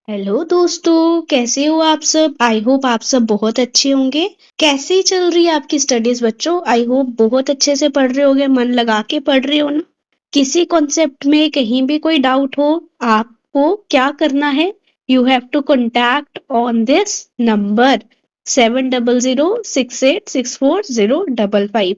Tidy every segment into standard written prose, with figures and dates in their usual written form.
Hello दोस्तों, कैसे हो आप सब? आई होप आप सब बहुत अच्छे होंगे। कैसे चल रही है आपकी स्टडीज बच्चों? आई होप बहुत अच्छे से पढ़ रहे होगे, मन लगा के पढ़ रहे हो ना। किसी कॉन्सेप्ट में कहीं भी कोई डाउट हो, आपको क्या करना है? You have to contact on this number 7006864055।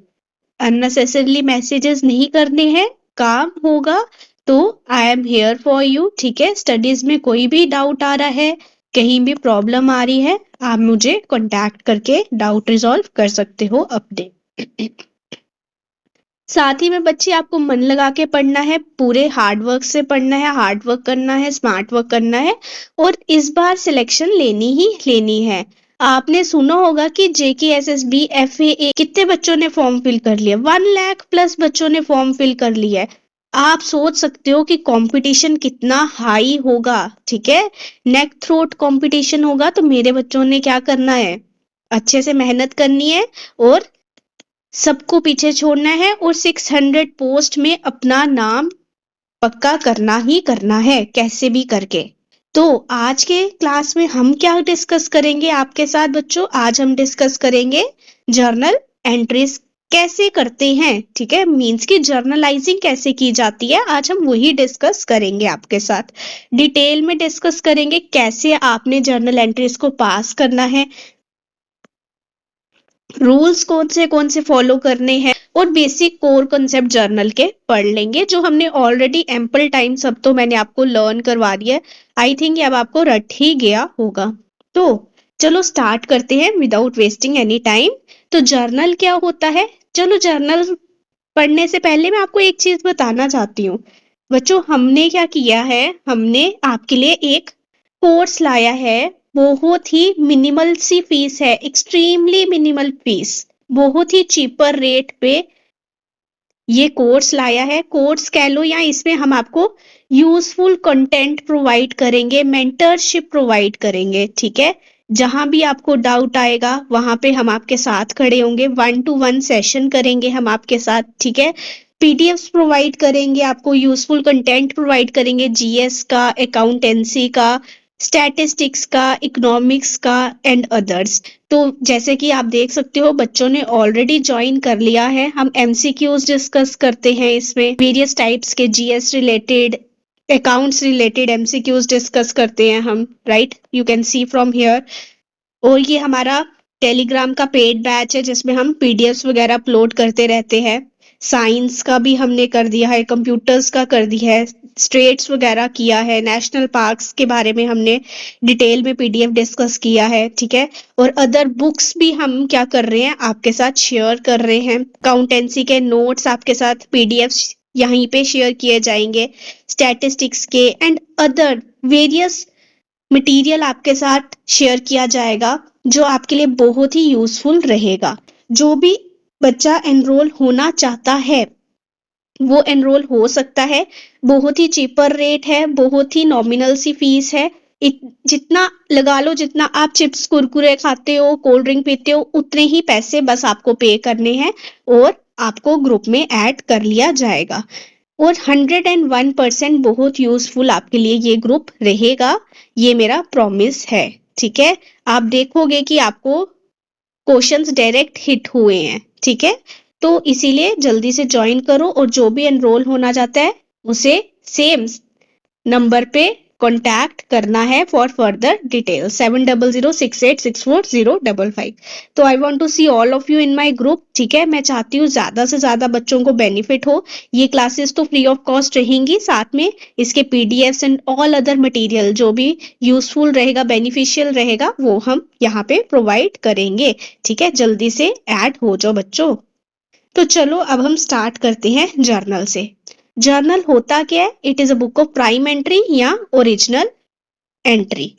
Unnecessarily messages नहीं करने हैं। काम होगा तो I am here for you. ठीक है, स्टडीज में कोई भी डाउट आ रहा है, कहीं भी प्रॉब्लम आ रही है, आप मुझे कांटेक्ट करके डाउट रिजॉल्व कर सकते हो अपने। साथ ही में बच्चे आपको मन लगा के पढ़ना है, पूरे हार्ड वर्क से पढ़ना है, हार्ड वर्क करना है, स्मार्ट वर्क करना है और इस बार सिलेक्शन लेनी ही लेनी है। आपने सुना होगा कि JKSSB FAA कितने बच्चों ने फॉर्म फिल कर लिया? 1 लाख प्लस बच्चों ने फॉर्म फिल कर लिया है। आप सोच सकते हो कि कंपटीशन कितना हाई होगा। ठीक है, नेक थ्रोट कंपटीशन होगा, तो मेरे बच्चों ने क्या करना है? अच्छे से मेहनत करनी है और सबको पीछे छोड़ना है और 600 पोस्ट में अपना नाम पक्का करना ही करना है, कैसे भी करके। तो आज के क्लास में हम क्या डिस्कस करेंगे आपके साथ बच्चों? आज हम डिस्कस करेंगे जर्नल एंट्रीज कैसे करते हैं। ठीक है, मींस की जर्नलाइजिंग कैसे की जाती है, आज हम वही डिस्कस करेंगे आपके साथ। डिटेल में डिस्कस करेंगे कैसे आपने जर्नल एंट्रीज को पास करना है, रूल्स कौन से फॉलो करने हैं और बेसिक कोर कॉन्सेप्ट जर्नल के पढ़ लेंगे, जो हमने ऑलरेडी एम्पल टाइम सब तो मैंने आपको लर्न करवा दिया है। आई थिंक अब आपको रट ही गया होगा। तो चलो स्टार्ट करते हैं विदाउट वेस्टिंग एनी टाइम। तो जर्नल क्या होता है? चलो जर्नल पढ़ने से पहले मैं आपको एक चीज बताना चाहती हूँ। बच्चों, हमने क्या किया है, हमने आपके लिए एक कोर्स लाया है। बहुत ही मिनिमल सी फीस है, एक्सट्रीमली मिनिमल फीस, बहुत ही चीपर रेट पे ये कोर्स लाया है। कोर्स कह लो या इसमें हम आपको यूजफुल कंटेंट प्रोवाइड करेंगे, मेंटरशिप प्रोवाइड करेंगे। ठीक है, जहां भी आपको डाउट आएगा वहां पे हम आपके साथ खड़े होंगे, 1 to 1 सेशन करेंगे हम आपके साथ। ठीक है, पीडीएफ्स प्रोवाइड करेंगे आपको, यूजफुल कंटेंट प्रोवाइड करेंगे, जीएस का, अकाउंटेंसी का, स्टैटिस्टिक्स का, इकोनॉमिक्स का एंड अदर्स। तो जैसे कि आप देख सकते हो बच्चों ने ऑलरेडी ज्वाइन कर लिया है। हम एमसीक्यूज डिस्कस करते हैं इसमें, वेरियस टाइप्स के GS related, accounts related MCQs discuss करते हैं हम, right? You can see from here. और ये हमारा टेलीग्राम का पेड बैच है जिसमें हम पीडीएफ्स वगैरह अपलोड करते रहते हैं। साइंस का भी हमने कर दिया है, कंप्यूटर्स का कर दिया है, स्ट्रेट्स वगैरह किया है, नेशनल पार्क्स के बारे में हमने डिटेल में पीडीएफ डिस्कस किया है। ठीक है, और अदर बुक्स भी हम क्या कर रहे हैं, आपके साथ शेयर कर रहे हैं। अकाउंटेंसी के नोट्स आपके साथ पीडीएफ यहीं पे शेयर किए जाएंगे, स्टैटिस्टिक्स के एंड अदर वेरियस मटेरियल आपके साथ शेयर किया जाएगा, जो आपके लिए बहुत ही यूजफुल रहेगा। जो भी बच्चा एनरोल होना चाहता है वो एनरोल हो सकता है। बहुत ही चीपर रेट है, बहुत ही नॉमिनल सी फीस है। जितना लगा लो, जितना आप चिप्स कुरकुरे खाते हो, कोल्ड ड्रिंक पीते हो, उतने ही पैसे बस आपको पे करने हैं और आपको ग्रुप में ऐड कर लिया जाएगा। और 101% बहुत यूजफुल आपके लिए ये ग्रुप रहेगा, ये मेरा प्रॉमिस है। ठीक है, आप देखोगे कि आपको क्वेश्चंस डायरेक्ट हिट हुए हैं। ठीक है, तो इसीलिए जल्दी से ज्वाइन करो और जो भी एनरोल होना चाहता है उसे सेम नंबर पे कांटेक्ट करना है फॉर फर्दर डिटेल, 7006864055। तो I want to see all of you in my group. ठीक है, मैं चाहती हूँ ज्यादा से ज्यादा बच्चों को बेनिफिट हो। ये क्लासेस तो फ्री ऑफ कॉस्ट रहेंगी, साथ में इसके PDFs and all other material जो भी यूजफुल रहेगा, बेनिफिशियल रहेगा, वो हम यहाँ पे प्रोवाइड करेंगे। ठीक है, जल्दी से ऐड हो जाओ बच्चों। तो चलो अब हम स्टार्ट करते हैं जर्नल से। जर्नल होता क्या है? It is a book of prime entry या ओरिजिनल एंट्री।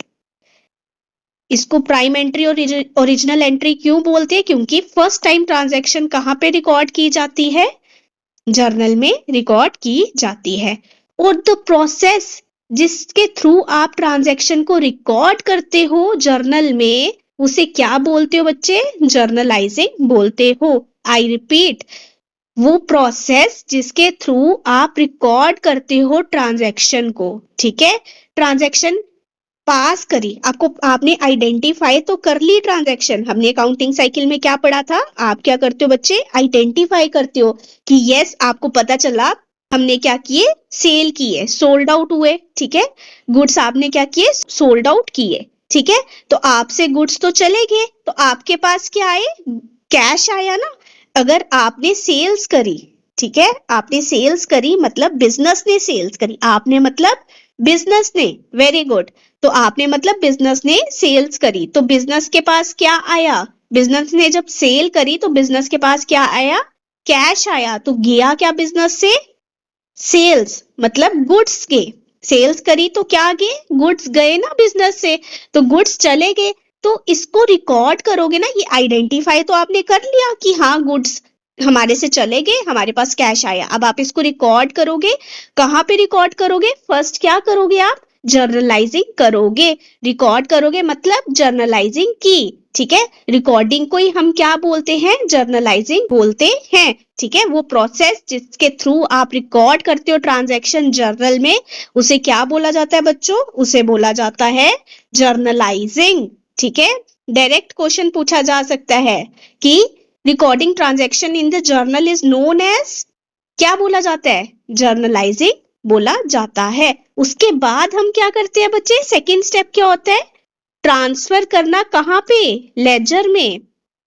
इसको प्राइम एंट्री और ओरिजिनल एंट्री क्यों बोलते हैं? क्योंकि फर्स्ट टाइम ट्रांजैक्शन कहाँ पे रिकॉर्ड की जाती है? जर्नल में रिकॉर्ड की जाती है। और द प्रोसेस जिसके थ्रू आप ट्रांजैक्शन को रिकॉर्ड करते हो जर्नल में, उसे क्या बोलते हो बच्चे? जर्नलाइजिंग बोलते हो। आई रिपीट, वो प्रोसेस जिसके थ्रू आप रिकॉर्ड करते हो ट्रांजैक्शन को। ठीक है, ट्रांजैक्शन पास करी, आपको आपने आइडेंटिफाई तो कर ली ट्रांजैक्शन। हमने अकाउंटिंग साइकिल में क्या पढ़ा था, आप क्या करते हो बच्चे, आइडेंटिफाई करते हो कि यस आपको पता चला हमने क्या किए, सेल किए, सोल्ड आउट हुए, ठीक है। गुड्स आपने क्या किए, सोल्ड आउट किए, ठीक है। तो आपसे गुड्स तो चले गए, तो आपके पास क्या आए, कैश आया ना। अगर आपने सेल्स करी, ठीक है, आपने सेल्स करी मतलब बिजनेस ने सेल्स करी, आपने मतलब बिजनेस ने, वेरी गुड। तो आपने मतलब बिजनेस ने सेल्स करी, तो बिजनेस के पास क्या आया, बिजनेस ने जब सेल करी तो बिजनेस के पास क्या आया, कैश आया। तो गया क्या बिजनेस से, सेल्स मतलब गुड्स के, सेल्स करी तो क्या गए, गुड्स गए ना बिजनेस से, तो गुड्स चले गए। तो इसको रिकॉर्ड करोगे ना, ये आइडेंटिफाई तो आपने कर लिया कि हाँ गुड्स हमारे से चले गए, हमारे पास कैश आया। अब आप इसको रिकॉर्ड करोगे, कहाँ पे रिकॉर्ड करोगे, फर्स्ट क्या करोगे आप, जर्नलाइजिंग करोगे। रिकॉर्ड करोगे मतलब जर्नलाइजिंग की, ठीक है। रिकॉर्डिंग को ही हम क्या बोलते हैं, जर्नलाइजिंग बोलते हैं, ठीक है। वो प्रोसेस जिसके थ्रू आप रिकॉर्ड करते हो ट्रांजैक्शन जर्नल में, उसे क्या बोला जाता है बच्चों, उसे बोला जाता है जर्नलाइजिंग, ठीक है। डायरेक्ट क्वेश्चन पूछा जा सकता है कि recording transaction in the journal is known as, क्या बोला जाता है, जर्नलाइजिंग बोला जाता है। उसके बाद हम क्या करते हैं बच्चे, सेकेंड स्टेप क्या होता है, ट्रांसफर करना कहाँ पे, लेजर में।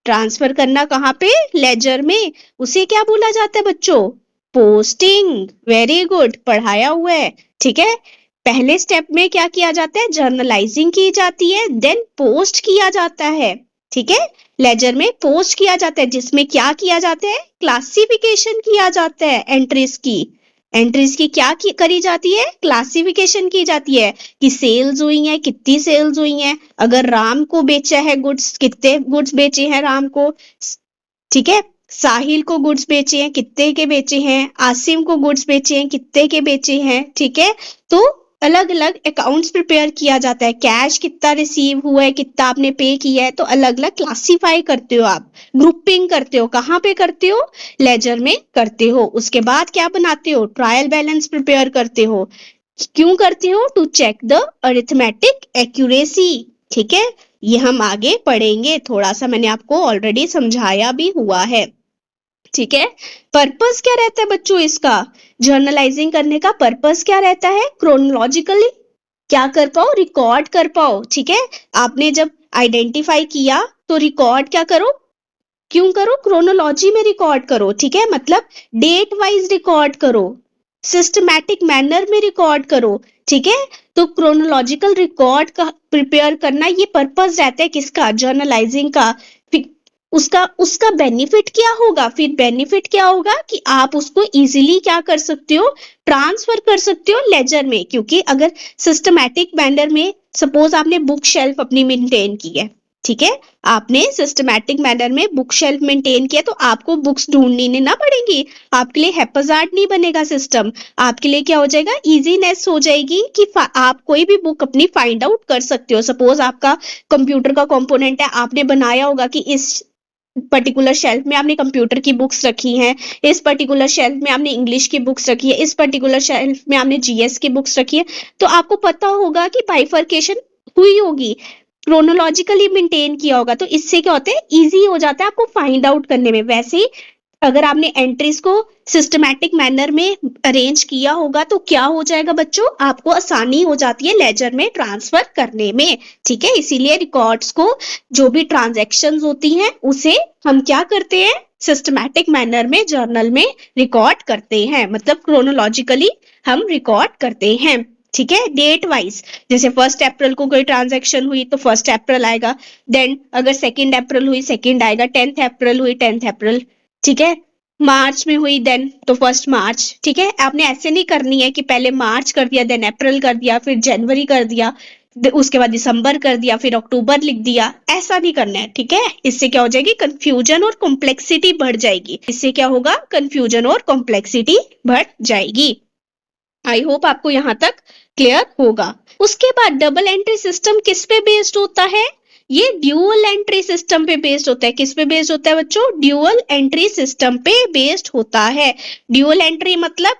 ट्रांसफर करना कहाँ पे, लेजर में। उसे क्या बोला जाता है बच्चों, पोस्टिंग, वेरी गुड, पढ़ाया हुआ है, ठीक है। पहले स्टेप में क्या किया जाता है, जर्नलाइजिंग की जाती है, देन पोस्ट किया जाता है, ठीक है। लेजर में पोस्ट किया जाता है, जिसमें क्या किया जाता है, क्लासिफिकेशन किया जाता है एंट्रीज की। एंट्रीज की क्या करी जाती है, क्लासिफिकेशन की जाती है कि सेल्स हुई है, कितनी सेल्स हुई है। अगर राम को बेचा है गुड्स, कितने गुड्स बेचे हैं राम को, ठीक है। साहिल को गुड्स बेचे हैं, कितने के बेचे हैं। आसिम को गुड्स बेचे हैं, कितने के बेचे हैं, ठीक है। तो अलग अलग अकाउंट्स प्रिपेयर किया जाता है, कैश कितना रिसीव हुआ है, कितना आपने पे किया है, तो अलग अलग क्लासिफाई करते हो आप, ग्रुपिंग करते हो, कहाँ पे करते हो, लेजर में करते हो। उसके बाद क्या बनाते हो, ट्रायल बैलेंस प्रिपेयर करते हो। क्यों करते हो, to check the arithmetic accuracy, ठीक है। ये हम आगे पढ़ेंगे, थोड़ा सा मैंने आपको ऑलरेडी समझाया भी हुआ है, ठीक है। पर्पस क्या रहता है बच्चों इसका, जर्नलाइजिंग करने का पर्पस क्या रहता है, क्रोनोलॉजिकली क्या कर पाओ, रिकॉर्ड कर पाओ, ठीक है। आपने जब आइडेंटिफाई किया तो रिकॉर्ड क्या करो, क्यों करो, क्रोनोलॉजी में रिकॉर्ड करो, ठीक है। मतलब डेट वाइज रिकॉर्ड करो, सिस्टमैटिक मैनर में रिकॉर्ड करो, ठीक है। तो क्रोनोलॉजिकल रिकॉर्ड का प्रिपेयर करना, ये पर्पस रहता है किसका, जर्नलाइजिंग का। फिर उसका उसका बेनिफिट क्या होगा, फिर बेनिफिट क्या होगा कि आप उसको इजीली क्या कर सकते हो, ट्रांसफर कर सकते हो लेजर में। क्योंकि अगर सिस्टमैटिक मैनर में, सपोज आपने बुक शेल्फ अपनी मेंटेन की है, ठीक है, आपने सिस्टमैटिक मैनर में बुक शेल्फ मेंटेन किया, तो आपको बुक्स ढूंढनी ना पड़ेंगी, आपके लिए हैप्पीजार्ड नहीं बनेगा सिस्टम, आपके लिए क्या हो जाएगा, इजीनेस हो जाएगी कि आप कोई भी बुक अपनी फाइंड आउट कर सकते हो। सपोज आपका कंप्यूटर का कंपोनेंट है, आपने बनाया होगा कि इस पर्टिकुलर शेल्फ में आपने कंप्यूटर की बुक्स रखी हैं, इस पर्टिकुलर शेल्फ में आपने इंग्लिश की बुक्स रखी है, इस पर्टिकुलर शेल्फ में आपने जीएस की बुक्स रखी है। तो आपको पता होगा कि बाइफर्केशन हुई होगी, क्रोनोलॉजिकली मेंटेन किया होगा, तो इससे क्या होता है, इजी हो जाता है आपको फाइंड आउट करने में। वैसे ही अगर आपने एंट्रीज को सिस्टमैटिक मैनर में अरेंज किया होगा तो क्या हो जाएगा बच्चों, आपको आसानी हो जाती है लेजर में ट्रांसफर करने में, ठीक है। इसीलिए रिकॉर्ड्स को, जो भी ट्रांजैक्शंस होती हैं उसे हम क्या करते हैं, सिस्टमैटिक मैनर में जर्नल में रिकॉर्ड करते हैं, मतलब क्रोनोलॉजिकली हम रिकॉर्ड करते हैं, ठीक है, डेट वाइज। जैसे 1 अप्रैल को कोई ट्रांजैक्शन हुई तो 1 अप्रैल आएगा, देन अगर 2 अप्रैल हुई 2 आएगा, 10 अप्रैल हुई 10 अप्रैल, ठीक है। मार्च में हुई देन तो 1 मार्च, ठीक है। आपने ऐसे नहीं करनी है कि पहले मार्च कर दिया, देन अप्रैल कर दिया, फिर जनवरी कर दिया, उसके बाद दिसंबर कर दिया, फिर अक्टूबर लिख दिया, ऐसा नहीं करना है, ठीक है। इससे क्या हो जाएगी, कंफ्यूजन और कॉम्प्लेक्सिटी बढ़ जाएगी, इससे क्या होगा, कंफ्यूजन और कॉम्प्लेक्सिटी बढ़ जाएगी। आई होप आपको यहां तक क्लियर होगा। उसके बाद डबल एंट्री सिस्टम किस पे बेस्ड होता है, ये ड्यूअल एंट्री सिस्टम पे बेस्ड होता है। किस पे बेस्ड होता है बच्चों, ड्यूअल एंट्री सिस्टम पे बेस्ड होता है। ड्यूअल एंट्री मतलब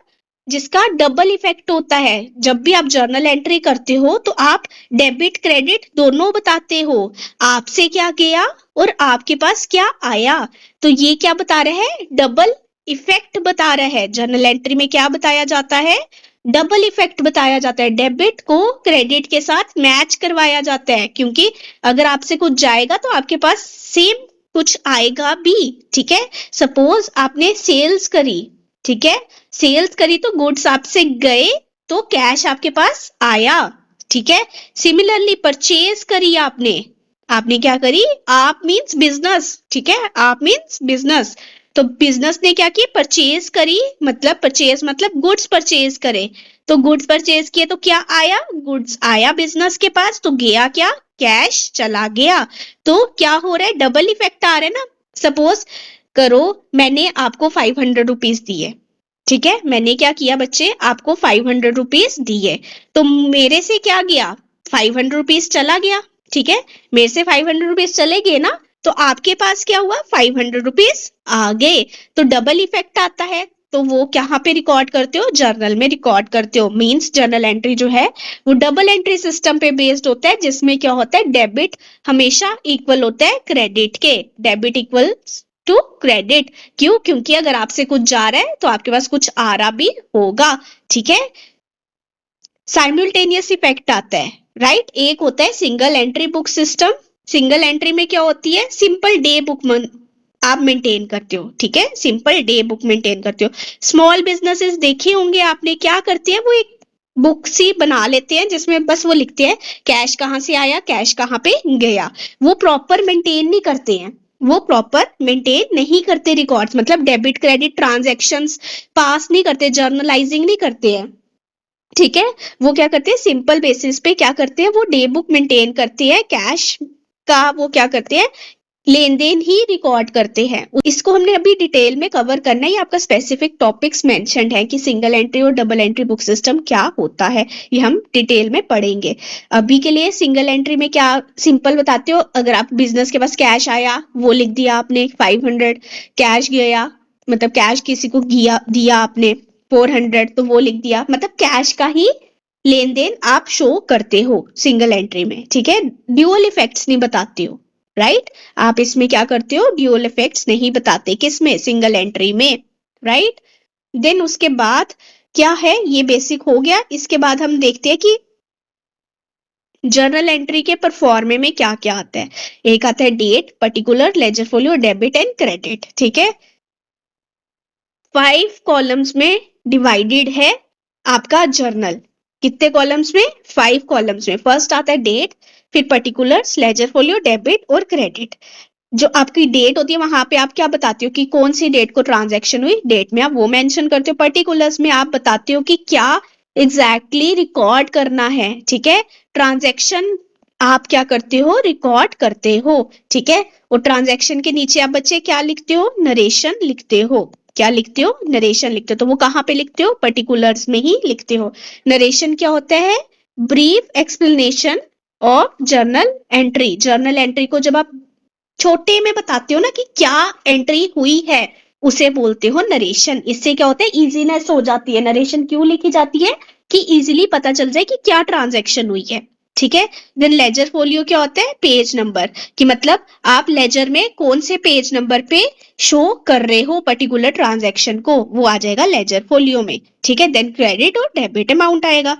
जिसका डबल इफेक्ट होता है। जब भी आप जर्नल एंट्री करते हो तो आप डेबिट क्रेडिट दोनों बताते हो, आपसे क्या गया और आपके पास क्या आया। तो ये क्या बता रहा है, डबल इफेक्ट बता रहा है। जर्नल एंट्री में क्या बताया जाता है, डबल इफेक्ट बताया जाता है। डेबिट को क्रेडिट के साथ मैच करवाया जाता है, क्योंकि अगर आपसे कुछ जाएगा तो आपके पास सेम कुछ आएगा भी। ठीक है, सपोज आपने सेल्स करी, ठीक है, सेल्स करी तो गुड्स आपसे गए तो कैश आपके पास आया। ठीक है, सिमिलरली परचेज करी आपने, आपने क्या करी, आप मींस बिजनेस, ठीक है, आप मींस बिजनेस, तो बिजनेस ने क्या किया, परचेज करी, मतलब परचेज मतलब गुड्स परचेज करे, तो गुड्स परचेज किए तो क्या आया, गुड्स आया बिजनेस के पास, तो गया क्या, कैश चला गया। तो क्या हो रहा है, डबल इफेक्ट आ रहा है ना। सपोज करो मैंने आपको 500 रुपीज दिए, ठीक है, मैंने क्या किया बच्चे, आपको 500 रुपीज दिए, तो मेरे से क्या गया, 500 रुपीज चला गया। ठीक है, मेरे से 500 रुपीज चले गए ना, तो आपके पास क्या हुआ, 500 रुपीज आ गए। तो डबल इफेक्ट आता है, तो वो कहाँ पे रिकॉर्ड करते हो, जर्नल में रिकॉर्ड करते हो। मींस जर्नल एंट्री जो है वो डबल एंट्री सिस्टम पे बेस्ड होता है, जिसमें क्या होता है, डेबिट हमेशा इक्वल होता है क्रेडिट के, डेबिट इक्वल टू क्रेडिट। क्यों, क्योंकि अगर आपसे कुछ जा रहा है तो आपके पास कुछ आ रहा भी होगा। ठीक है, साइमल्टेनियस इफेक्ट आता है, राइट। एक होता है single entry book system, single entry में क्या होती है, सिंपल डे बुक आप मेंटेन करते हो। ठीक है, सिंपल डे बुक मेंटेन करते हो। स्मॉल बिजनेसेस देखे होंगे आपने, क्या करते हैं, वो एक बुक सी बना लेते हैं जिसमें बस वो लिखते हैं कैश कहाँ से आया, कैश कहाँ पे गया। वो प्रॉपर मेंटेन नहीं करते हैं, वो प्रॉपर मेंटेन नहीं करते रिकॉर्ड्स, मतलब डेबिट क्रेडिट ट्रांजैक्शंस पास नहीं करते, जर्नलाइजिंग नहीं करते हैं। ठीक है, वो क्या करते हैं, सिंपल बेसिस पे क्या करते हैं, वो डे बुक मेंटेन करते हैं, कैश का वो क्या करते हैं, लेन देन ही रिकॉर्ड करते हैं। इसको हमने अभी डिटेल में कवर करना है, ये आपका स्पेसिफिक टॉपिक्स मेंशन्ड है कि सिंगल एंट्री और डबल एंट्री बुक सिस्टम क्या होता है, ये हम डिटेल में पढ़ेंगे। अभी के लिए सिंगल एंट्री में क्या सिंपल बताते हो, अगर आप बिजनेस के पास कैश आया वो लिख दिया आपने 500, कैश गया मतलब कैश किसी को दिया आपने 400, तो वो लिख दिया, मतलब कैश का ही लेन देन आप शो करते हो सिंगल एंट्री में। ठीक है, ड्यूअल इफेक्ट्स नहीं बताते हो, राइट। आप इसमें क्या करते हो, ड्यूअल इफेक्ट्स नहीं बताते, किसमें, सिंगल एंट्री में, राइट। देन उसके बाद क्या है, ये बेसिक हो गया। इसके बाद हम देखते हैं कि जर्नल एंट्री के परफॉर्मे में क्या क्या आता है। एक आता है date, particular, ledger folio, debit and credit. ठीक है, 5 कॉलम्स में डिवाइडेड है आपका जर्नल। कितने कॉलम्स में, 5 कॉलम्स में। फर्स्ट आता है डेट, फिर पर्टिकुलर्स, लेजर फोलियो, डेबिट और क्रेडिट। जो आपकी डेट होती है वहां पे आप क्या बताते हो कि कौन सी डेट को ट्रांजैक्शन हुई, डेट में आप वो मेंशन करते हो। पर्टिकुलर्स में आप बताते हो कि क्या एग्जैक्टली रिकॉर्ड करना है। ठीक है, ट्रांजैक्शन आप क्या करते हो, रिकॉर्ड करते हो। ठीक है, और ट्रांजैक्शन के नीचे आप बच्चे क्या लिखते हो, नरेशन लिखते हो। क्या लिखते हो, नरेशन लिखते हो। तो वो कहाँ पे लिखते हो, पर्टिकुलर्स में ही लिखते हो। नरेशन क्या होता है, brief explanation of journal entry. Journal entry को जब आप छोटे में बताते हो ना कि क्या एंट्री हुई है, उसे बोलते हो नरेशन। इससे क्या होता है, इजीनेस हो जाती है। नरेशन क्यों लिखी जाती है, कि इजीली पता चल जाए कि क्या ट्रांजैक्शन हुई है। ठीक है, देन लेजर फोलियो क्या होता है, पेज नंबर, कि मतलब आप लेजर में कौन से पेज नंबर पे शो कर रहे हो पर्टिकुलर ट्रांजैक्शन को, वो आ जाएगा लेजर फोलियो में। ठीक है, देन क्रेडिट और डेबिट अमाउंट आएगा।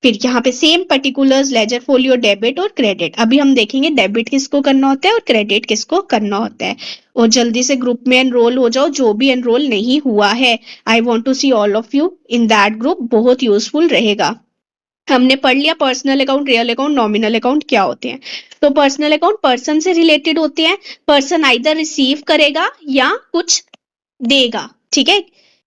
फिर यहाँ पे same particulars, laser folio, debit और क्रेडिट। अभी हम देखेंगे डेबिट किसको करना होता है और क्रेडिट किसको करना होता है। और जल्दी से ग्रुप में एनरोल हो जाओ, जो भी एनरोल नहीं हुआ है। I want to see all of you in that group, बहुत यूजफुल रहेगा। हमने पढ़ लिया personal account, real account, nominal account क्या होते हैं। तो पर्सनल अकाउंट पर्सन से रिलेटेड होते हैं। पर्सन आइदर रिसीव करेगा या कुछ देगा। ठीक है,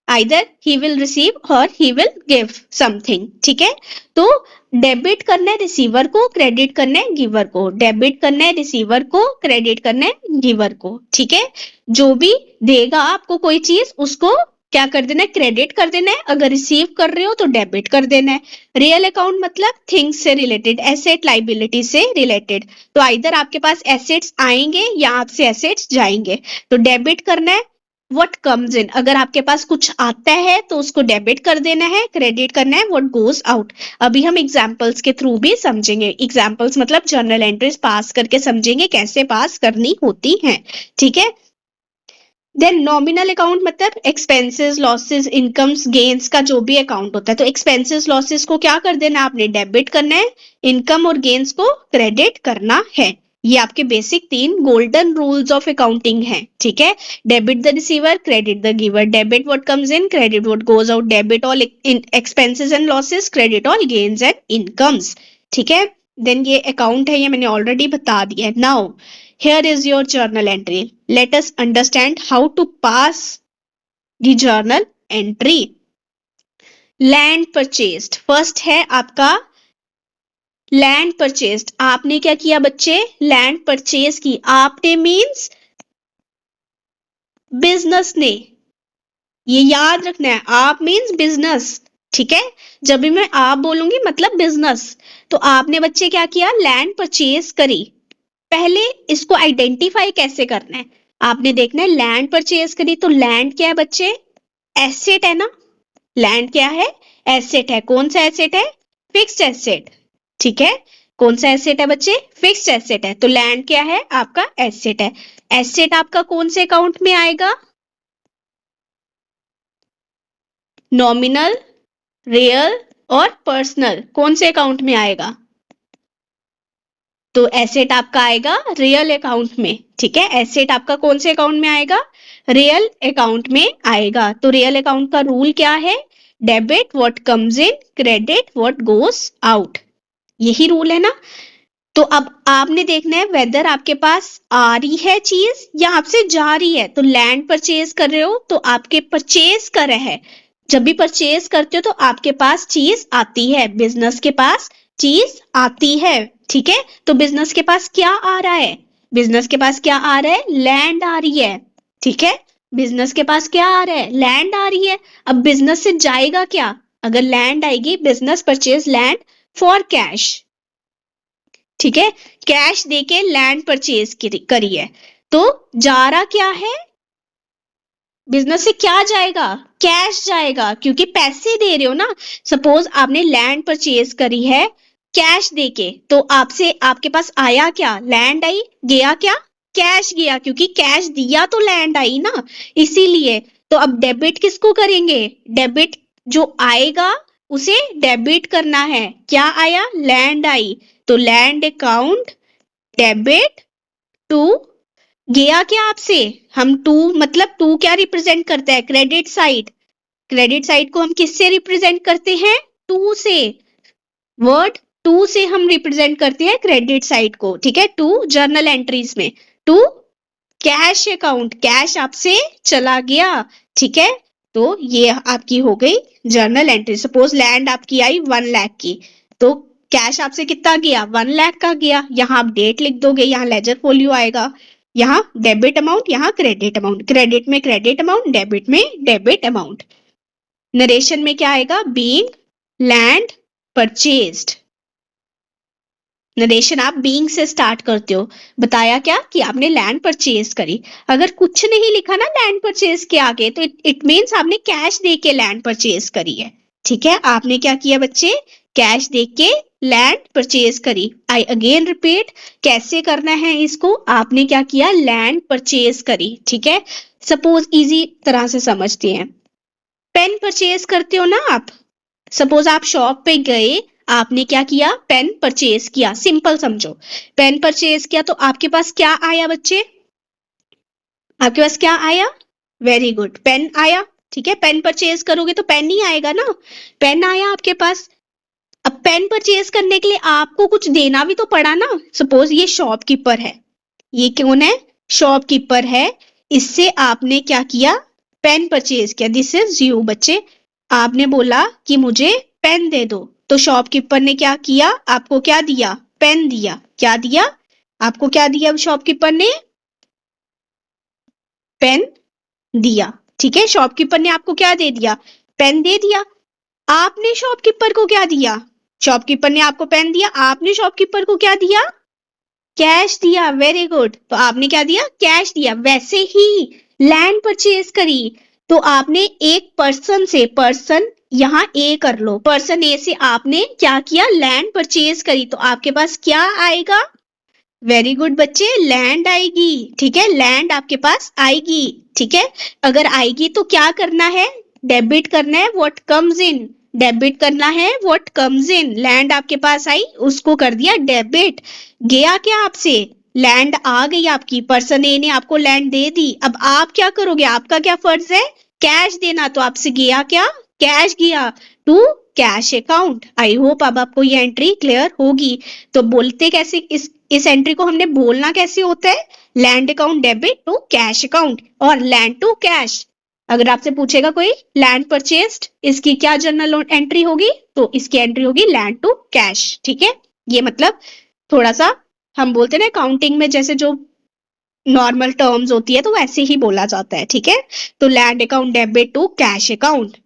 आइदर ही विल रिसीव और ही विल गिव समथिंग। ठीक है, तो डेबिट करना है रिसीवर को, क्रेडिट करना है गिवर को। डेबिट करना है रिसीवर को, क्रेडिट करना है गिवर को। ठीक है, जो भी देगा आपको कोई चीज, उसको क्या कर देना है, क्रेडिट कर देना है। अगर रिसीव कर रहे हो तो डेबिट कर देना है। रियल अकाउंट मतलब थिंग्स से रिलेटेड, एसेट लाइबिलिटी से रिलेटेड। तो आइदर आपके पास एसेट्स आएंगे या आपसे एसेट्स जाएंगे। तो डेबिट करना है व्हाट कम्स इन, अगर आपके पास कुछ आता है तो उसको डेबिट कर देना है, क्रेडिट करना है, व्हाट गोज आउट। अभी हम एग्जांपल्स के थ्रू भी समझेंगे, एग्जांपल्स मतलब जर्नल एंट्रीज पास करके समझेंगे कैसे पास करनी होती हैं, ठीक है। देन नॉमिनल अकाउंट मतलब एक्सपेंसेस, लॉसेस, इनकम्स, गेन्स का जो भी अकाउंट होता है, तो एक्सपेंसेस लॉसेस को क्या कर देना आपने, डेबिट करना है, इनकम और गेन्स को क्रेडिट करना है। ये आपके basic 3 golden rules of accounting हैं, ठीक है। Debit the receiver, credit the giver, debit what comes in, credit what goes out, debit all expenses and losses, credit all gains and incomes, ठीक है। देन ये अकाउंट है, ये मैंने already बता दिया है। Now here is your journal entry. Let us understand how to pass the journal entry. Land purchased. First है आपका लैंड परचेस्ड। आपने क्या किया बच्चे, लैंड परचेज की। आपने मीन्स बिजनेस ने, ये याद रखना है, आप मीन्स बिजनेस, ठीक है। जब भी मैं आप बोलूंगी मतलब बिजनेस। तो आपने बच्चे क्या किया, लैंड परचेज करी। पहले इसको आइडेंटिफाई कैसे करना है, आपने देखना है लैंड परचेज करी तो लैंड क्या है बच्चे, एसेट है ना। लैंड क्या है, एसेट है। कौन सा एसेट है, फिक्स्ड एसेट, ठीक है। कौन सा एसेट है बच्चे, फिक्स्ड एसेट है। तो लैंड क्या है आपका, एसेट है। एसेट आपका कौन से अकाउंट में आएगा, नॉमिनल, रियल और पर्सनल, कौन से अकाउंट में आएगा, तो एसेट आपका आएगा रियल अकाउंट में, ठीक है। एसेट आपका कौन से अकाउंट में आएगा, रियल अकाउंट में आएगा। तो रियल अकाउंट का रूल क्या है, debit what comes in, credit what goes out, यही रूल है ना। तो अब आपने देखना है वेदर आपके पास आ रही है चीज या आपसे जा रही है। तो लैंड परचेज कर रहे हो तो आपके परचेज कर रहे हैं, जब भी परचेज करते हो तो आपके पास चीज आती है, बिजनेस के पास चीज आती है, ठीक है। तो बिजनेस के पास क्या आ रहा है, बिजनेस के पास क्या आ रहा है, लैंड आ रही है, ठीक है। बिजनेस के पास क्या आ रहा है, लैंड आ रही है। अब बिजनेस से जाएगा क्या, अगर लैंड आएगी, business purchase land for cash, ठीक है। कैश देके लैंड परचेज करी है, तो जा रहा क्या है, बिजनेस से क्या जाएगा, कैश जाएगा, क्योंकि पैसे दे रहे हो ना। सपोज आपने लैंड परचेज करी है कैश देके, तो आपसे आपके पास आया क्या, लैंड आई, गया क्या, कैश गया, क्योंकि कैश दिया तो लैंड आई ना, इसीलिए। तो अब डेबिट किसको करेंगे, डेबिट जो आएगा उसे डेबिट करना है। क्या आया, लैंड आई, तो लैंड अकाउंट डेबिट टू, गया क्या आपसे, हम टू मतलब टू क्या रिप्रेजेंट करता है, क्रेडिट साइड। क्रेडिट साइड को हम किससे रिप्रेजेंट करते हैं, टू से, वर्ड टू से हम रिप्रेजेंट करते हैं क्रेडिट साइड को, ठीक है। टू जर्नल एंट्रीज में, टू कैश अकाउंट, कैश आपसे चला गया, ठीक है। तो ये आपकी हो गई जर्नल एंट्री। सपोज लैंड आपकी आई 1 लाख की, तो कैश आपसे कितना गया, 1 लाख का गया। यहाँ आप डेट लिख दोगे, यहाँ लेजर फोलियो आएगा, यहाँ डेबिट अमाउंट, यहाँ क्रेडिट अमाउंट, क्रेडिट में क्रेडिट अमाउंट, डेबिट में डेबिट अमाउंट। नरेशन में क्या आएगा, बीइंग लैंड परचेज्ड, नरेशन आप बीइंग से स्टार्ट करते हो। बताया क्या कि आपने लैंड परचेज करी। अगर कुछ नहीं लिखा ना लैंड परचेज के आगे, तो इट मीन्स आपने कैश दे के लैंड परचेज करी है, ठीक है। आपने क्या किया बच्चे, कैश दे के लैंड परचेज करी। आई अगेन रिपीट, कैसे करना है इसको, आपने क्या किया, लैंड परचेज करी, ठीक है। सपोज इजी तरह से समझते हैं, पेन परचेज करते हो ना आप। सपोज आप शॉप पे गए, आपने क्या किया, पेन परचेज किया, सिंपल समझो। पेन परचेज किया तो आपके पास क्या आया बच्चे, आपके पास क्या आया, वेरी गुड, पेन आया, ठीक है। पेन परचेज करोगे तो पेन ही आएगा ना, पेन आया आपके पास। अब पेन परचेज करने के लिए आपको कुछ देना भी तो पड़ा ना। सपोज ये शॉपकीपर है, ये कौन है, शॉपकीपर है, इससे आपने क्या किया, पेन परचेज किया। दिस इज यू बच्चे, आपने बोला कि मुझे पेन दे दो, तो शॉपकीपर ने क्या किया, आपको क्या दिया, पेन दिया। क्या दिया, आपको क्या दिया शॉपकीपर ने, पेन दिया, ठीक है। शॉपकीपर ने आपको क्या दे दिया, पेन दे दिया। आपने शॉपकीपर को क्या दिया, शॉपकीपर ने आपको पेन दिया, आपने शॉपकीपर को क्या दिया, कैश दिया, वेरी गुड। तो आपने क्या दिया, कैश दिया। वैसे ही लैंड परचेज करी, तो आपने एक पर्सन से, पर्सन यहाँ ए कर लो, पर्सन ए से आपने क्या किया, लैंड परचेज करी, तो आपके पास क्या आएगा, वेरी गुड बच्चे, लैंड आएगी। ठीक है, लैंड आपके पास आएगी। ठीक है, अगर आएगी तो क्या करना है, डेबिट करना है व्हाट कम्स इन, डेबिट करना है व्हाट कम्स इन। लैंड आपके पास आई, उसको कर दिया डेबिट। गया क्या आपसे, लैंड आ गई आपकी, पर्सन ए ने आपको लैंड दे दी। अब आप क्या करोगे, आपका क्या फर्ज है, कैश देना, तो आपसे गया क्या, कैश गया to cash account. I hope अब आपको ये एंट्री क्लियर होगी। तो बोलते कैसे, इस एंट्री को हमने बोलना कैसे होता है, land account debit to cash account और लैंड टू कैश। अगर आपसे पूछेगा कोई लैंड परचेस्ड, इसकी क्या जर्नल एंट्री होगी, तो इसकी एंट्री होगी लैंड टू कैश। ठीक है, ये मतलब थोड़ा सा हम बोलते हैं ना अकाउंटिंग में जैसे जो नॉर्मल टर्म्स होती है तो वैसे ही बोला जाता है। ठीक है, तो land account debit to cash account.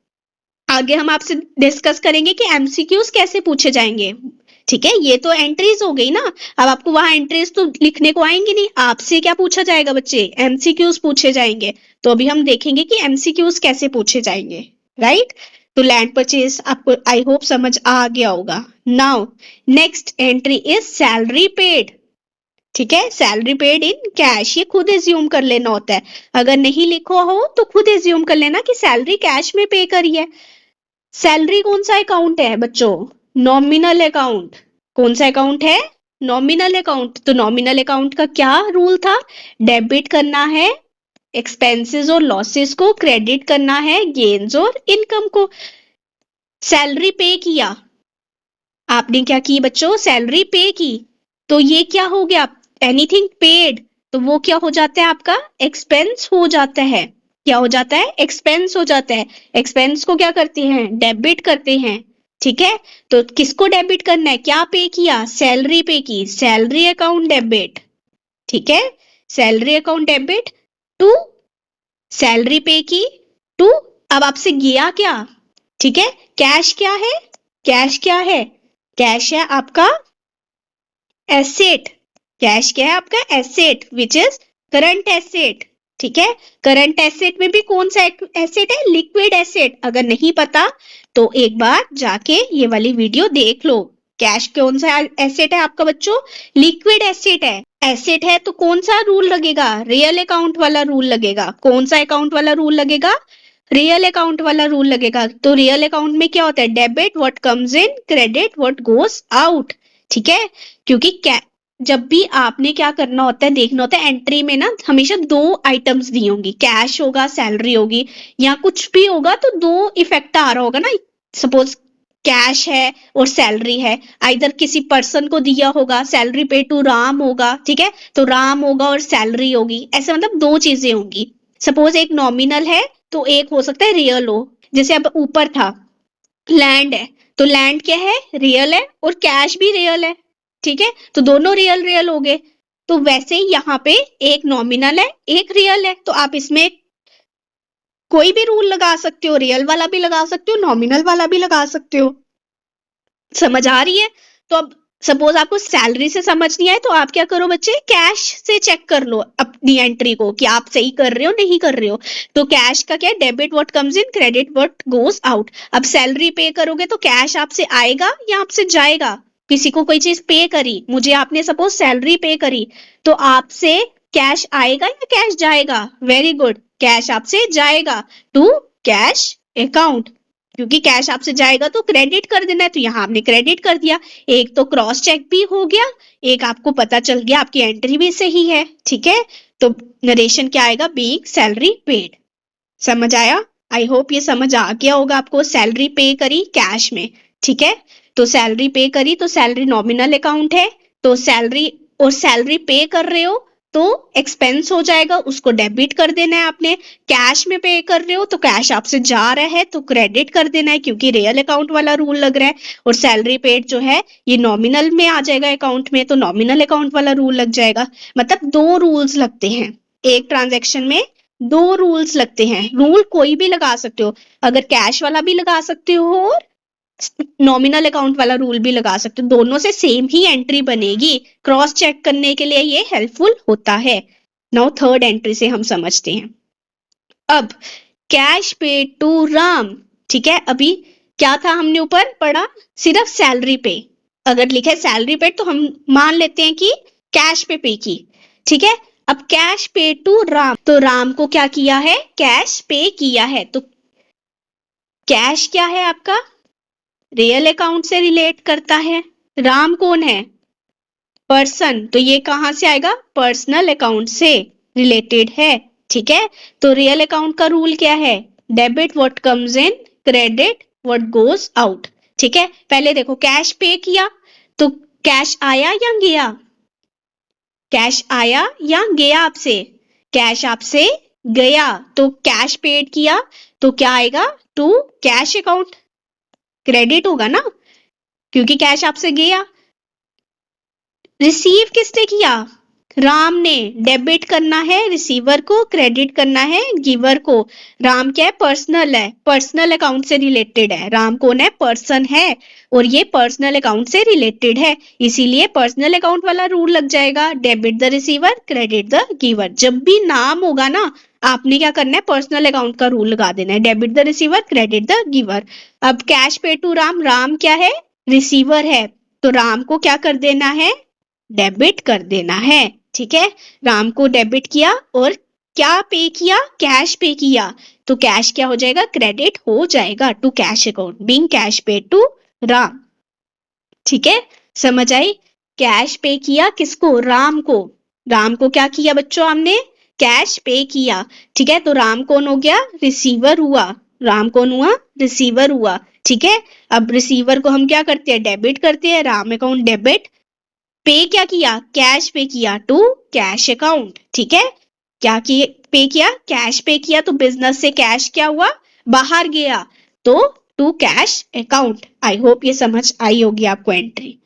आगे हम आपसे डिस्कस करेंगे कि एमसीक्यूज कैसे पूछे जाएंगे। ठीक है, ये तो एंट्रीज हो गई ना, अब आपको वहां एंट्रीज तो लिखने को आएंगी नहीं, आपसे क्या पूछा जाएगा बच्चे, एमसीक्यूज पूछे जाएंगे। तो अभी हम देखेंगे कि एमसीक्यूज कैसे पूछे जाएंगे, राइट। तो लैंड परचेज आपको आई होप समझ आ गया होगा। Now next entry is salary paid. ठीक है, सैलरी पेड इन कैश, ये खुद एज्यूम कर लेना होता है, अगर नहीं लिखो हो तो खुद एज्यूम कर लेना कि सैलरी कैश में पे करी है। सैलरी कौन सा अकाउंट है बच्चों, नॉमिनल अकाउंट। कौन सा अकाउंट है, नॉमिनल अकाउंट। तो नॉमिनल अकाउंट का क्या रूल था, डेबिट करना है एक्सपेंसेस और लॉसेस को, क्रेडिट करना है गेन्स और इनकम को। सैलरी पे किया आपने, क्या की बच्चों, सैलरी पे की, तो ये क्या हो गया, एनीथिंग पेड, तो वो क्या हो जाता है आपका, एक्सपेंस हो जाता है। क्या हो जाता है, एक्सपेंस हो जाता है। एक्सपेंस को क्या करते हैं, डेबिट करते हैं। ठीक है, तो किसको डेबिट करना है, क्या पे किया, सैलरी पे की, सैलरी अकाउंट डेबिट। ठीक है, salary account debit to salary पे की टू, अब आपसे गया क्या, ठीक है, कैश क्या है, कैश क्या है, कैश है आपका एसेट। कैश क्या है आपका asset, which is current asset. ठीक है, करंट एसेट में भी कौन सा एसेट है, लिक्विड एसेट। अगर नहीं पता तो एक बार जाके ये वाली वीडियो देख लो। कैश कौन सा एसेट है आपका बच्चों, लिक्विड एसेट है। एसेट है तो कौन सा रूल लगेगा, रियल अकाउंट वाला रूल लगेगा। कौन सा अकाउंट वाला रूल लगेगा, रियल अकाउंट वाला रूल लगेगा। तो रियल अकाउंट में क्या होता है, debit what comes in, credit what goes out. ठीक है, क्योंकि जब भी आपने क्या करना होता है, देखना होता है एंट्री में ना हमेशा दो आइटम्स दी होंगी, कैश होगा सैलरी होगी, या कुछ भी होगा तो दो इफेक्ट आ रहा होगा ना। सपोज कैश है और सैलरी है, आइदर किसी पर्सन को दिया होगा, सैलरी पे टू राम होगा। ठीक है, तो राम होगा और सैलरी होगी, ऐसे मतलब दो चीजें होंगी। सपोज एक नॉमिनल है तो एक हो सकता है रियल हो, जैसे अब ऊपर था लैंड है, तो लैंड क्या है, रियल है और कैश भी रियल है। ठीक है, तो दोनों रियल रियल हो गए। तो वैसे ही यहाँ पे एक नॉमिनल है एक रियल है, तो आप इसमें कोई भी रूल लगा सकते हो, रियल वाला भी लगा सकते हो, नॉमिनल वाला भी लगा सकते हो। समझ आ रही है। तो अब सपोज आपको सैलरी से समझ नहीं आए तो आप क्या करो बच्चे, कैश से चेक कर लो अपनी एंट्री को कि आप सही कर रहे हो नहीं कर रहे हो। तो कैश का क्या है, debit what comes in, credit what goes out. अब सैलरी पे करोगे तो कैश आपसे आएगा या आपसे जाएगा, किसी को कोई चीज पे करी, मुझे आपने सपोज सैलरी पे करी, तो आपसे कैश आएगा या कैश जाएगा, वेरी गुड, कैश आपसे जाएगा टू कैश अकाउंट। क्योंकि कैश आपसे जाएगा तो क्रेडिट कर देना है, तो यहाँ आपने क्रेडिट कर दिया। एक तो क्रॉस चेक भी हो गया, एक आपको पता चल गया आपकी एंट्री भी सही है। ठीक है, तो नरेशन क्या आएगा, बीइंग सैलरी पेड। समझ आया, आई होप ये समझ आ गया होगा आपको। सैलरी पे करी कैश में, ठीक है, तो सैलरी पे करी तो सैलरी नॉमिनल अकाउंट है, तो सैलरी और सैलरी पे कर रहे हो तो एक्सपेंस हो जाएगा, उसको डेबिट कर देना है आपने। कैश में पे कर रहे हो तो कैश आपसे जा रहा है तो क्रेडिट कर देना है, क्योंकि रियल अकाउंट वाला रूल लग रहा है। और सैलरी पेड जो है ये नॉमिनल में आ जाएगा अकाउंट में, तो नॉमिनल अकाउंट वाला रूल लग जाएगा। मतलब दो रूल्स लगते हैं एक ट्रांजेक्शन में, दो रूल्स लगते हैं। रूल कोई भी लगा सकते हो, अगर कैश वाला भी लगा सकते हो और नॉमिनल अकाउंट वाला रूल भी लगा सकते हो, दोनों से सेम ही एंट्री बनेगी। क्रॉस चेक करने के लिए ये हेल्पफुल होता है। नाउ थर्ड एंट्री से हम समझते हैं। अब कैश पेड टू राम, ठीक है। अभी क्या था हमने ऊपर पढ़ा, सिर्फ सैलरी पे। अगर लिखे सैलरी पे तो हम मान लेते हैं कि कैश पे की, ठीक है। अब कैश पे टू राम, तो राम को क्या किया है, कैश पे किया है। तो कैश क्या है आपका, रियल अकाउंट से रिलेट करता है। राम कौन है, पर्सन, तो ये कहां से आएगा, पर्सनल अकाउंट से रिलेटेड है, ठीक है। तो रियल अकाउंट का रूल क्या है, debit what comes in, credit what goes out, ठीक है। पहले देखो कैश पे किया, तो कैश आया या गया, कैश आया या गया आपसे, कैश आपसे गया, तो कैश पेड किया तो क्या आएगा, टू कैश अकाउंट, क्रेडिट होगा ना, क्योंकि कैश आपसे गया। रिसीव किसने किया, राम ने, डेबिट करना है रिसीवर को, क्रेडिट करना है गिवर को। राम क्या है, पर्सनल है, पर्सनल अकाउंट से रिलेटेड है। राम कौन है, पर्सन है, और ये पर्सनल अकाउंट से रिलेटेड है, इसीलिए पर्सनल अकाउंट वाला रूल लग जाएगा, debit the receiver credit the giver. जब भी नाम होगा ना, आपने क्या करना है, पर्सनल अकाउंट का रूल लगा देना है, debit the receiver credit the giver. अब cash pay to Ram, Ram क्या है, रिसीवर है, तो राम को क्या कर देना है, डेबिट कर देना है, ठीक है। राम को डेबिट किया और क्या पे किया, कैश पे किया, तो कैश क्या हो जाएगा, क्रेडिट हो जाएगा to cash account, being cash pay to Ram, ठीक है। समझ आई, कैश पे किया किसको, राम को। राम को क्या किया बच्चों हमने, कैश पे किया, ठीक है। तो राम कौन हो गया, रिसीवर हुआ, राम कौन हुआ, रिसीवर हुआ, ठीक है। अब रिसीवर को हम क्या करते हैं, डेबिट करते हैं, राम अकाउंट डेबिट, पे क्या किया, कैश पे किया टू कैश अकाउंट, ठीक है। क्या किए, पे किया, कैश पे किया, तो बिजनेस से कैश क्या हुआ, बाहर गया, तो to cash account. I hope ये समझ आई होगी आपको entry.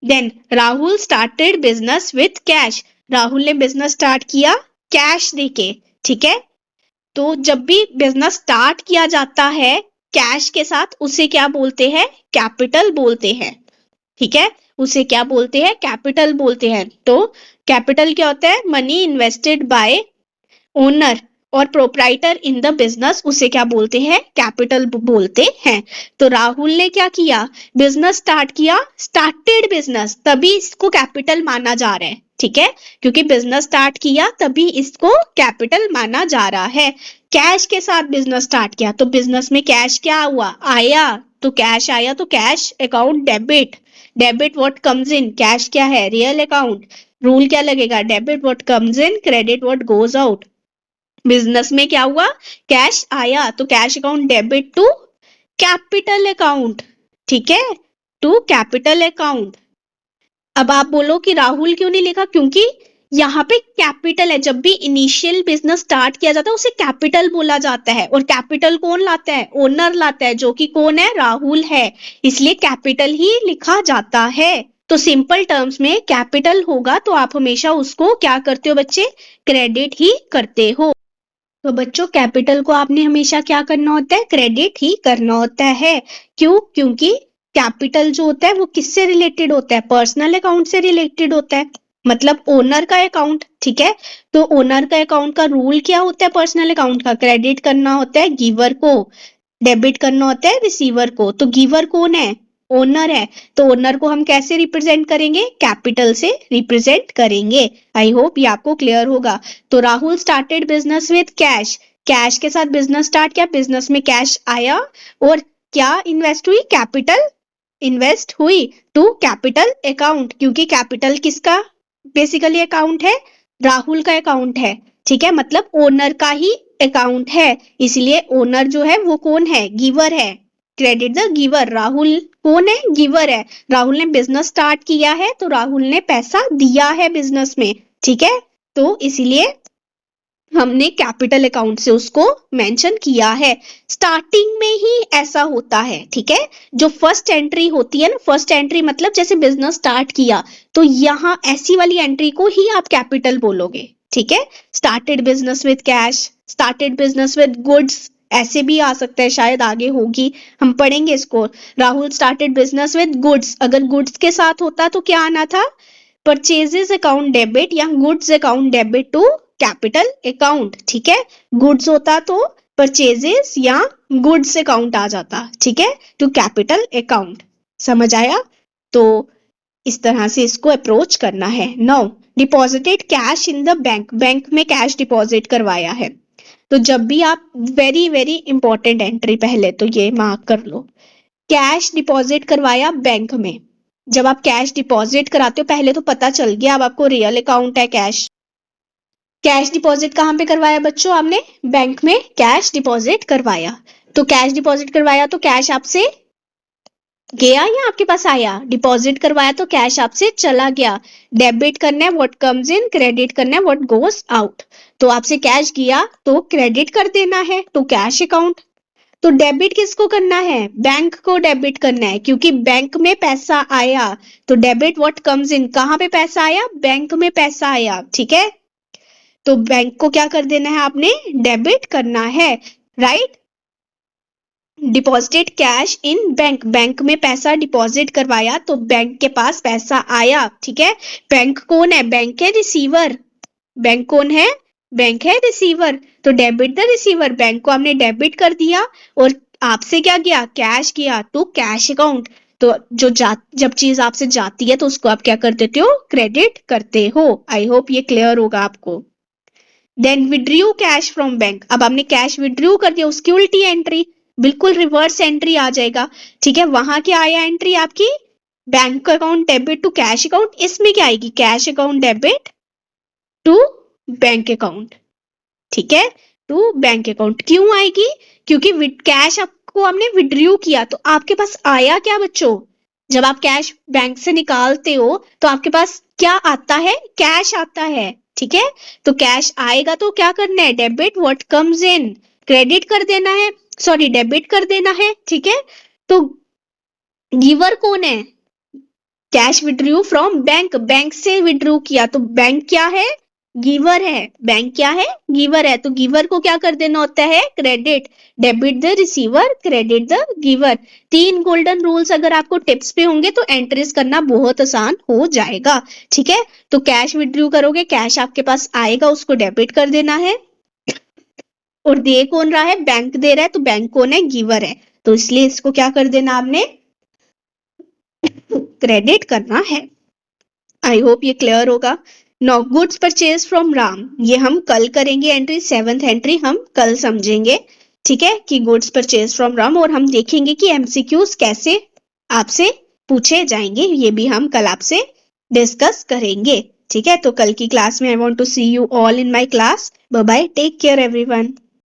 Then Rahul started business with cash, Rahul ने बिजनेस स्टार्ट किया कैश देके, ठीक है। तो जब भी बिजनेस स्टार्ट किया जाता है कैश के साथ, उसे क्या बोलते हैं, कैपिटल बोलते हैं, ठीक है। उसे क्या बोलते हैं, कैपिटल बोलते हैं। तो कैपिटल क्या होता है, मनी इन्वेस्टेड बाय ओनर और प्रोप्राइटर इन द बिजनेस, उसे क्या बोलते हैं, कैपिटल बोलते हैं। तो राहुल ने क्या किया, बिजनेस स्टार्ट किया, स्टार्टेड बिजनेस, तभी इसको कैपिटल माना जा रहा है, ठीक है। क्योंकि बिजनेस स्टार्ट किया तभी इसको कैपिटल माना जा रहा है। कैश के साथ बिजनेस स्टार्ट किया, तो बिजनेस में कैश क्या हुआ, आया, तो कैश आया, तो cash account debit, debit what comes in, cash क्या है, रियल अकाउंट, रूल क्या लगेगा, debit what comes in credit what goes out. Business में क्या हुआ, कैश आया, तो cash account debit to capital account, ठीक है, टू कैपिटल अकाउंट। अब आप बोलो कि राहुल क्यों नहीं लिखा, क्योंकि यहाँ पे कैपिटल है, जब भी इनिशियल बिजनेस स्टार्ट किया जाता है उसे कैपिटल बोला जाता है, और कैपिटल कौन लाता है, ओनर लाता है, जो कि कौन है, राहुल है, इसलिए कैपिटल ही लिखा जाता है। तो सिंपल टर्म्स में कैपिटल होगा तो आप हमेशा उसको क्या करते हो बच्चे, क्रेडिट ही करते हो। तो बच्चों कैपिटल को आपने हमेशा क्या करना होता है, क्रेडिट ही करना होता है। क्यों, क्योंकि कैपिटल जो होता है वो किससे रिलेटेड होता है, पर्सनल अकाउंट से रिलेटेड होता है, मतलब ओनर का अकाउंट, ठीक है। तो ओनर का अकाउंट का रूल क्या होता है, पर्सनल अकाउंट का, क्रेडिट करना होता है गिवर को, डेबिट करना होता है रिसीवर को। तो गिवर कौन है, ओनर है, तो ओनर को हम कैसे रिप्रेजेंट करेंगे, कैपिटल से रिप्रेजेंट करेंगे। आई होप ये आपको क्लियर होगा। तो Rahul started business with cash, cash के साथ बिजनेस स्टार्ट किया, बिजनेस में कैश आया और क्या इन्वेस्ट हुई, कैपिटल इन्वेस्ट हुई टू कैपिटल अकाउंट, क्योंकि कैपिटल किसका बेसिकली अकाउंट है, राहुल का अकाउंट है, ठीक है, मतलब ओनर का ही अकाउंट है, इसलिए ओनर जो है वो कौन है, गिवर है, क्रेडिट द गिवर। राहुल कौन है, गिवर है, राहुल ने बिजनेस स्टार्ट किया है तो राहुल ने पैसा दिया है बिजनेस में, ठीक है। तो इसीलिए हमने कैपिटल अकाउंट से उसको मेंशन किया है। स्टार्टिंग में ही ऐसा होता है, ठीक है। जो फर्स्ट एंट्री होती है ना, फर्स्ट एंट्री मतलब जैसे बिजनेस स्टार्ट किया, तो यहाँ ऐसी वाली एंट्री को ही आप कैपिटल बोलोगे, ठीक है। Started business with cash, started business with goods, ऐसे भी आ सकता है, शायद आगे होगी, हम पढ़ेंगे इसको। Rahul started business with goods, अगर गुड्स के साथ होता तो क्या आना था, परचेजेस अकाउंट डेबिट या goods account debit to capital account, ठीक है। गुड्स होता तो परचेजेस या गुड्स अकाउंट आ जाता, ठीक है, टू कैपिटल अकाउंट। समझ आया? तो इस तरह से इसको अप्रोच करना है। Now deposited cash in the bank, bank में कैश डिपॉजिट करवाया है। तो जब भी आप, वेरी वेरी इंपॉर्टेंट एंट्री, पहले तो ये मार्क कर लो, कैश डिपॉजिट करवाया बैंक में। जब आप कैश डिपॉजिट कराते हो, पहले तो पता चल गया अब आपको रियल अकाउंट है कैश। कैश डिपॉजिट कहाँ पे करवाया बच्चों आपने? बैंक में कैश डिपॉजिट करवाया। तो कैश डिपॉजिट करवाया तो कैश आपसे गया या आपके पास आया? डिपॉजिट करवाया तो कैश आपसे चला गया। डेबिट करना है व्हाट कम्स इन, क्रेडिट करना है व्हाट गोस आउट। तो आपसे कैश गया तो क्रेडिट कर देना है टू कैश अकाउंट। तो डेबिट किसको करना है? बैंक को डेबिट करना है, क्योंकि बैंक में पैसा आया। तो डेबिट व्हाट कम्स इन, कहाँ पे पैसा आया? बैंक में पैसा आया, ठीक है। तो बैंक को क्या कर देना है आपने? डेबिट करना है, right. Deposited cash in bank, bank में पैसा डिपॉजिट करवाया तो बैंक के पास पैसा आया, ठीक है। बैंक कौन है? बैंक है रिसीवर। बैंक कौन है? बैंक है रिसीवर। तो डेबिट द रिसीवर, बैंक को हमने डेबिट कर दिया और आपसे क्या गया? कैश गया टू कैश अकाउंट। तो जब चीज आपसे जाती है तो उसको आप क्या कर देते हो? क्रेडिट करते हो। आई होप ये क्लियर होगा आपको। Then withdrew cash from bank, अब हमने कैश विड्रू कर दिया, उसकी उल्टी एंट्री, बिल्कुल रिवर्स एंट्री आ जाएगा, ठीक है। वहां क्या आया एंट्री आपकी? Bank account debit to cash account. इसमें क्या आएगी? Cash account debit to bank account, ठीक है, टू बैंक अकाउंट। क्यों आएगी? क्योंकि कैश आपको हमने विड्रू किया तो आपके पास आया क्या बच्चों? जब आप कैश बैंक से निकालते हो तो आपके पास क्या आता है? कैश आता है, ठीक है। तो कैश आएगा तो क्या करना है? Debit what comes in, credit कर देना है, सॉरी डेबिट कर देना है, ठीक है। तो गिवर कौन है? Cash withdrew from bank, bank से विड्रू किया तो बैंक क्या है? गिवर है। बैंक क्या है? गिवर है। तो गिवर को क्या कर देना होता है? Credit. Debit the receiver, credit the giver. 3 golden rules अगर आपको टिप्स पे होंगे तो एंट्रीज करना बहुत आसान हो जाएगा, ठीक है। तो कैश विड्रू करोगे, कैश आपके पास आएगा, उसको डेबिट कर देना है। और दे कौन रहा है? बैंक दे रहा है, तो बैंक कौन है? गिवर है। तो इसलिए इसको क्या कर देना आपने? क्रेडिट करना है। आई होप ये क्लियर होगा। No goods purchase from Ram, ये हम कल करेंगे एंट्री, 7th एंट्री हम कल समझेंगे, ठीक है, कि गुड्स परचेज फ्रॉम राम। और हम देखेंगे कि एमसीक्यूज कैसे आपसे पूछे जाएंगे, ये भी हम कल आपसे डिस्कस करेंगे, ठीक है। तो कल की क्लास में I want to see you all in my class. Bye bye, take care everyone.